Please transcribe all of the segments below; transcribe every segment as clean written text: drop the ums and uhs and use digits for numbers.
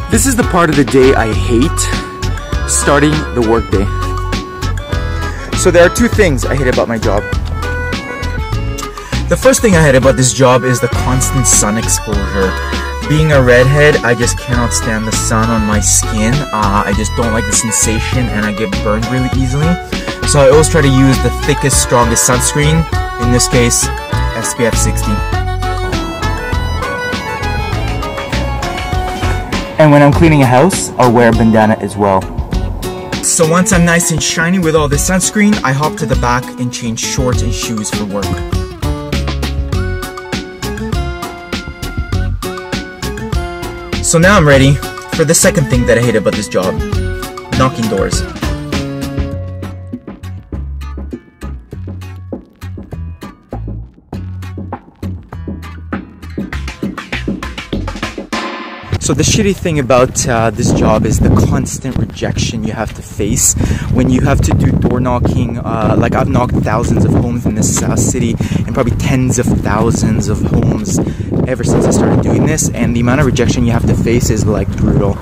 This is the part of the day I hate, starting the workday. So there are two things I hate about my job. The first thing I hate about this job is the constant sun exposure. Being a redhead, I just cannot stand the sun on my skin. I just don't like the sensation and I get burned really easily. So I always try to use the thickest, strongest sunscreen. In this case, SPF 60. And when I'm cleaning a house, I'll wear a bandana as well. So once I'm nice and shiny with all this sunscreen, I hop to the back and change shorts and shoes for work. So now I'm ready for the second thing that I hate about this job, knocking doors. So the shitty thing about this job is the constant rejection you have to face when you have to do door knocking. Like I've knocked thousands of homes in this city and probably tens of thousands of homes ever since I started doing this, and the amount of rejection you have to face is like brutal.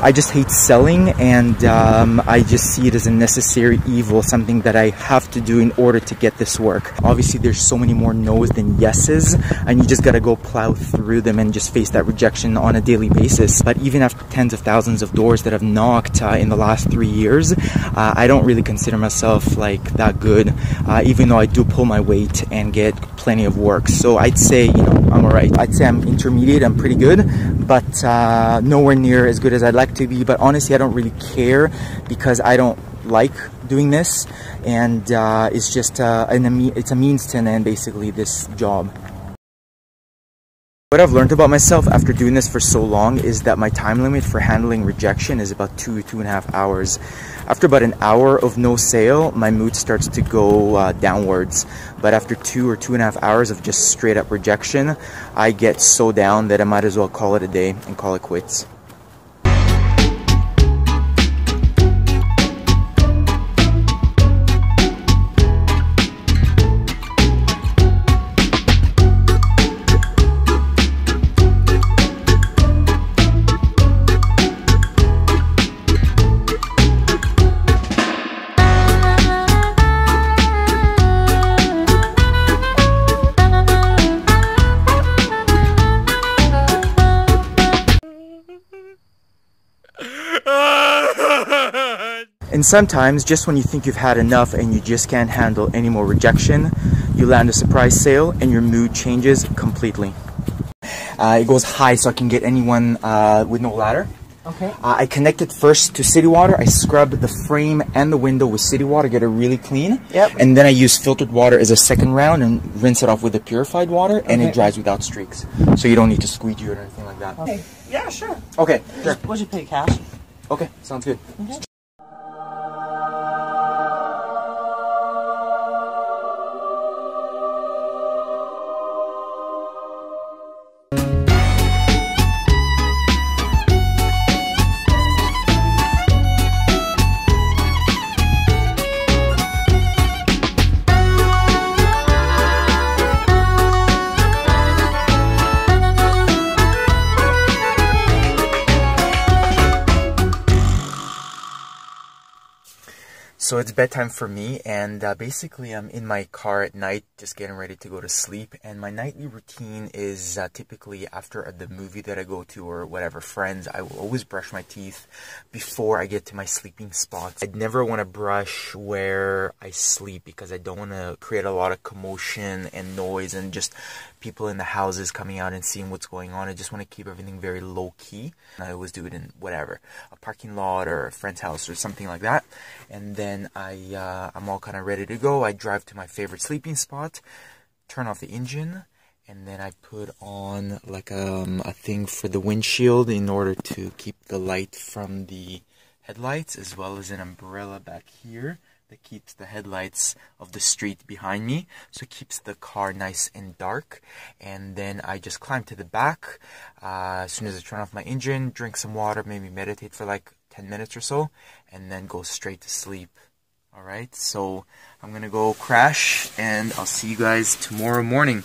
I just hate selling, and I just see it as a necessary evil, something that I have to do in order to get this work. Obviously there's so many more no's than yeses, and you just gotta go plow through them and just face that rejection on a daily basis. But even after tens of thousands of doors that I've knocked in the last 3 years, I don't really consider myself like that good, even though I do pull my weight and get plenty of work. So I'd say, you know, I'm alright. I'd say I'm intermediate, I'm pretty good, but nowhere near as good as I'd like to be. But honestly, I don't really care because I don't like doing this, and it's just it's a means to an end, basically, this job. What I've learned about myself after doing this for so long is that my time limit for handling rejection is about 2.5 hours. After about an hour of no sale, my mood starts to go downwards. But after 2 or 2.5 hours of just straight up rejection, I get so down that I might as well call it a day and call it quits. And sometimes, just when you think you've had enough and you just can't handle any more rejection, you land a surprise sale and your mood changes completely. It goes high so I can get anyone with no ladder. Okay. I connect it first to city water. I scrub the frame and the window with city water, get it really clean. Yep. And then I use filtered water as a second round and rinse it off with the purified water, and it dries without streaks. So you don't need to squeegee it or anything like that. Okay. Yeah, sure. Okay, sure. What'd you pay, cash? Okay, sounds good. Okay. So it's bedtime for me, and basically I'm in my car at night just getting ready to go to sleep, and my nightly routine is typically after the movie that I go to or whatever, Friends, I will always brush my teeth before I get to my sleeping spots. I'd never want to brush where I sleep because I don't want to create a lot of commotion and noise and just people in the houses coming out and seeing what's going on. I just want to keep everything very low-key. I always do it in whatever, a parking lot or a friend's house or something like that. And then I'm all kind of ready to go. I drive to my favorite sleeping spot, turn off the engine, and then I put on like a thing for the windshield in order to keep the light from the headlights, as well as an umbrella back here that keeps the headlights of the street behind me, so it keeps the car nice and dark. And then I just climb to the back as soon as I turn off my engine, drink some water, maybe meditate for like 10 minutes or so, and then go straight to sleep. Alright, so I'm gonna go crash, and I'll see you guys tomorrow morning.